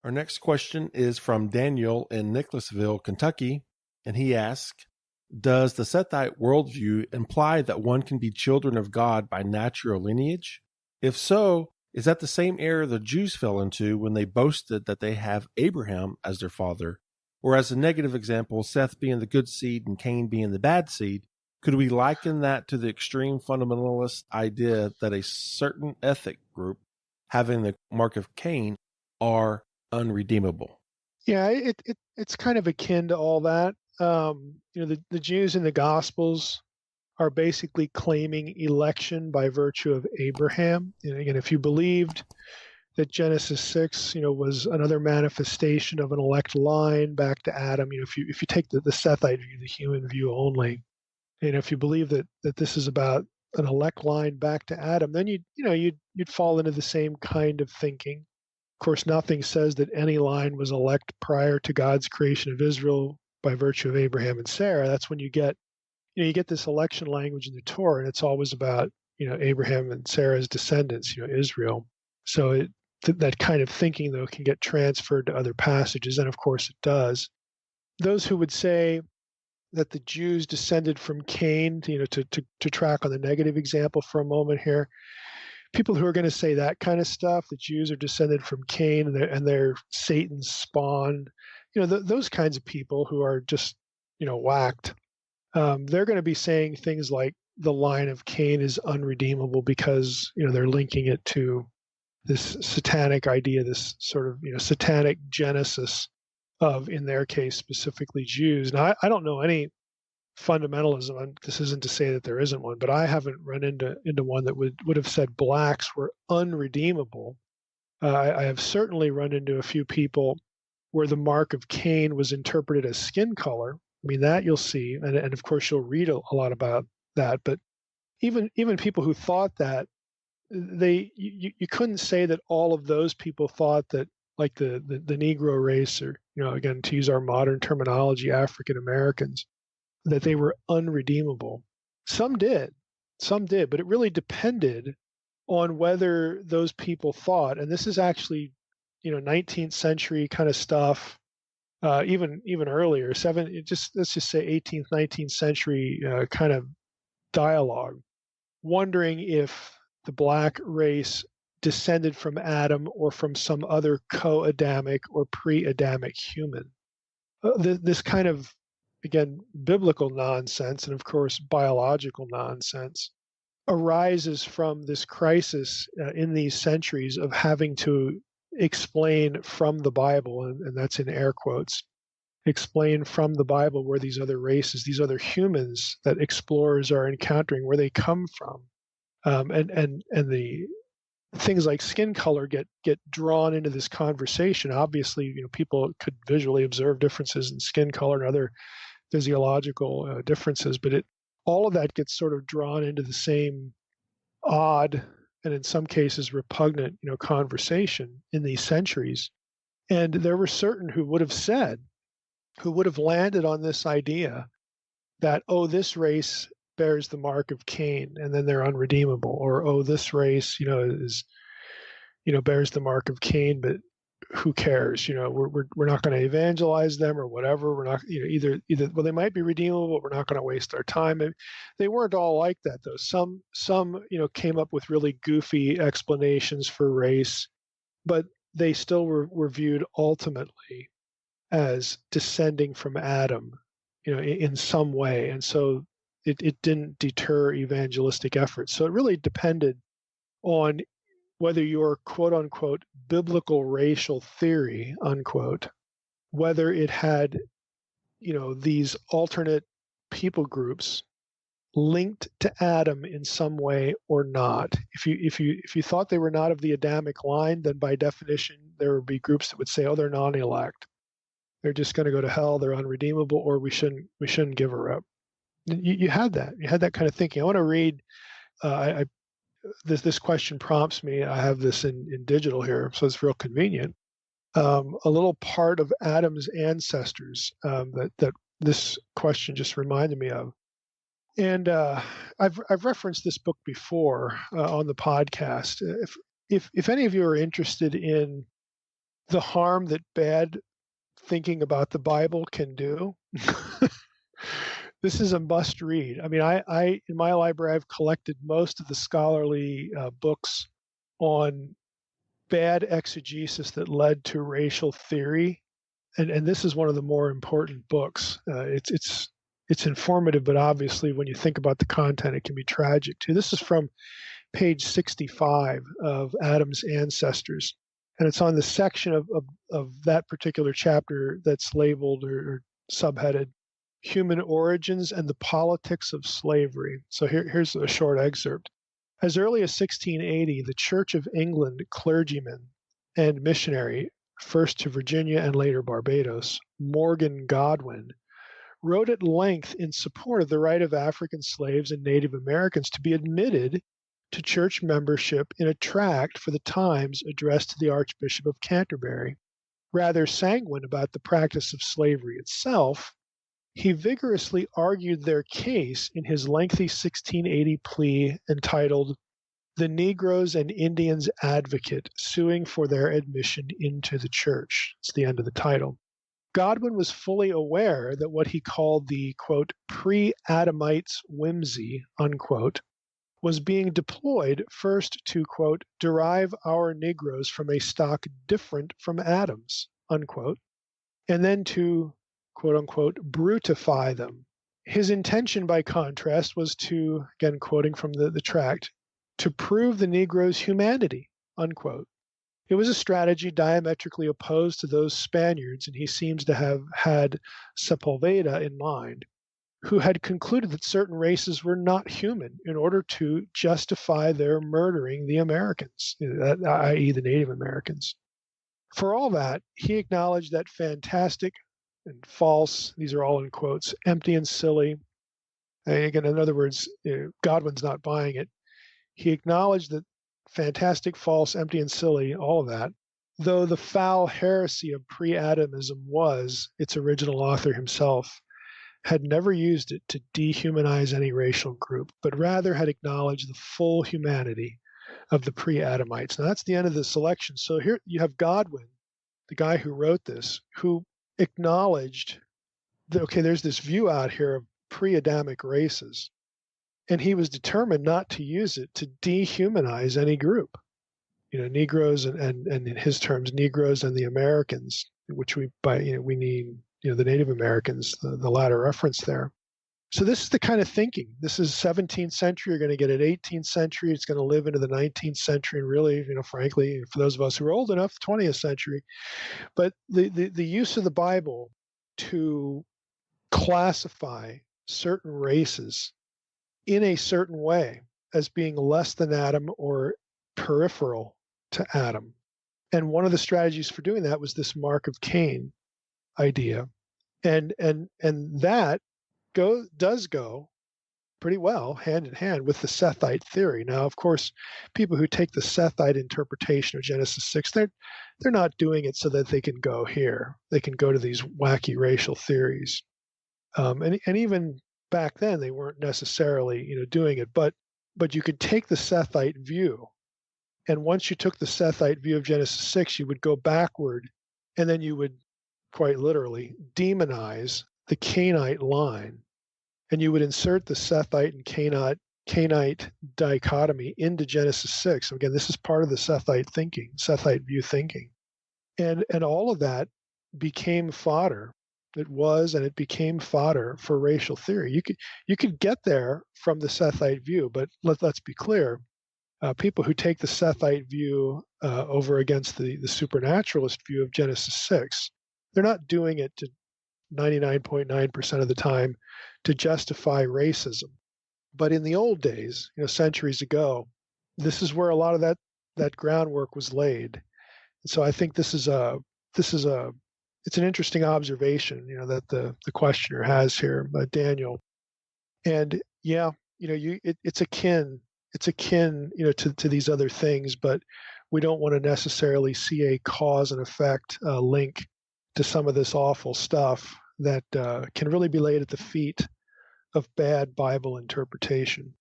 Our next question is from Daniel in Nicholasville, Kentucky, and he asks, does the Sethite worldview imply that one can be children of God by natural lineage? If so, is that the same error the Jews fell into when they boasted that they have Abraham as their father? Or as a negative example, Seth being the good seed and Cain being the bad seed, could we liken that to the extreme fundamentalist idea that a certain ethnic group having the mark of Cain are unredeemable? Yeah, it's kind of akin to all that. The Jews in the Gospels are basically claiming election by virtue of Abraham. And again, if you believed that Genesis 6, was another manifestation of an elect line back to Adam, if you take the Sethite view, the human view only, and if you believe that this is about an elect line back to Adam, then you'd fall into the same kind of thinking. Of course, nothing says that any line was elect prior to God's creation of Israel by virtue of Abraham and Sarah. That's when you get this election language in the Torah, and it's always about Abraham and Sarah's descendants, Israel. So that kind of thinking, though, can get transferred to other passages, and of course it does. Those who would say that the Jews descended from Cain, to track on the negative example for a moment here, people who are going to say that kind of stuff, the Jews are descended from Cain and they're Satan's spawn, those kinds of people who are just, whacked, they're going to be saying things like the line of Cain is unredeemable because, they're linking it to this satanic idea, this sort of, satanic genesis of, in their case, specifically Jews. Now, I don't know any fundamentalism. This isn't to say that there isn't one, but I haven't run into one that would have said blacks were unredeemable. I have certainly run into a few people where the mark of Cain was interpreted as skin color. I mean, that you'll see, and of course you'll read a lot about that. But even people who thought that, you couldn't say that all of those people thought that, like the Negro race, or again, to use our modern terminology, African Americans, that they were unredeemable. Some did, but it really depended on whether those people thought, and this is actually 19th century kind of stuff, even earlier, let's just say 18th, 19th century kind of dialogue, wondering if the black race descended from Adam or from some other co-Adamic or pre-Adamic human. This kind of, again, biblical nonsense, and of course biological nonsense, arises from this crisis in these centuries of having to explain from the Bible, and that's in air quotes, explain from the Bible where these other races, these other humans that explorers are encountering, where they come from. And the things like skin color get drawn into this conversation. Obviously, people could visually observe differences in skin color and other physiological differences, but all of that gets sort of drawn into the same odd and in some cases repugnant, conversation in these centuries. And there were certain who would have landed on this idea that, oh, this race bears the mark of Cain, and then they're unredeemable, or, oh, this race, is, bears the mark of Cain, but who cares? We're not going to evangelize them or whatever. We're not, either, well, they might be redeemable, but we're not going to waste our time. And they weren't all like that, though. Some, came up with really goofy explanations for race, but they still were viewed ultimately as descending from Adam, in some way. And so it didn't deter evangelistic efforts. So it really depended on whether your quote unquote biblical racial theory, unquote, whether it had, these alternate people groups linked to Adam in some way or not. If you thought they were not of the Adamic line, then by definition there would be groups that would say, oh, they're non-elect. They're just going to go to hell. They're unredeemable, or we shouldn't give her up. You had that kind of thinking. I want to read. This question prompts me. I have this in digital here, so it's real convenient. A little part of Adam's ancestors that this question just reminded me of. And I've referenced this book before on the podcast. If any of you are interested in the harm that bad thinking about the Bible can do. This is a must read. I mean, I in my library, I've collected most of the scholarly books on bad exegesis that led to racial theory, and this is one of the more important books. It's informative, but obviously, when you think about the content, it can be tragic too. This is from page 65 of Adam's Ancestors, and it's on the section of that particular chapter that's labeled or subheaded Human Origins and the Politics of Slavery. So here's a short excerpt. As early as 1680, the Church of England clergyman and missionary, first to Virginia and later Barbados, Morgan Godwin, wrote at length in support of the right of African slaves and Native Americans to be admitted to church membership in a tract for the Times addressed to the Archbishop of Canterbury. Rather sanguine about the practice of slavery itself, he vigorously argued their case in his lengthy 1680 plea entitled The Negroes and Indians Advocate, Suing for Their Admission into the Church. It's the end of the title. Godwin was fully aware that what he called the, quote, pre-Adamites' whimsy, unquote, was being deployed first to, quote, derive our Negroes from a stock different from Adam's, unquote, and then to, quote unquote, brutify them. His intention, by contrast, was to, again quoting from the tract, to prove the Negro's humanity, unquote. It was a strategy diametrically opposed to those Spaniards, and he seems to have had Sepulveda in mind, who had concluded that certain races were not human in order to justify their murdering the Americans, i.e. the Native Americans. For all that, he acknowledged that fantastic and false, these are all in quotes, empty and silly. And again, in other words, Godwin's not buying it. He acknowledged that fantastic, false, empty, and silly, all of that, though the foul heresy of pre-Adamism was, its original author himself, had never used it to dehumanize any racial group, but rather had acknowledged the full humanity of the pre-Adamites. Now that's the end of the selection. So here you have Godwin, the guy who wrote this, who acknowledged that, okay, there's this view out here of pre-Adamic races, and he was determined not to use it to dehumanize any group. Negroes and in his terms, Negroes and the Americans, which we mean the Native Americans, the latter reference there. So this is the kind of thinking. This is 17th century. You're going to get it 18th century. It's going to live into the 19th century, and really, frankly, for those of us who are old enough, 20th century. But the use of the Bible to classify certain races in a certain way as being less than Adam or peripheral to Adam. And one of the strategies for doing that was this mark of Cain idea. And that does go pretty well hand in hand with the Sethite theory. Now, of course, people who take the Sethite interpretation of Genesis 6, they're not doing it so that they can go here. They can go to these wacky racial theories. And even back then, they weren't necessarily doing it. But you could take the Sethite view. And once you took the Sethite view of Genesis 6, you would go backward, and then you would quite literally demonize the Cainite line, and you would insert the Sethite and Cainite dichotomy into Genesis 6. So again, this is part of the Sethite view thinking. And all of that became fodder. It was, and it became fodder for racial theory. You could get there from the Sethite view, but let's be clear. People who take the Sethite view over against the supernaturalist view of Genesis 6, they're not doing it to 99.9% of the time to justify racism. But in the old days, centuries ago, this is where a lot of that groundwork was laid. And so I think it's an interesting observation, that the questioner has here, Daniel. And yeah, it's akin to these other things, but we don't want to necessarily see a cause and effect link to some of this awful stuff that can really be laid at the feet of bad Bible interpretation.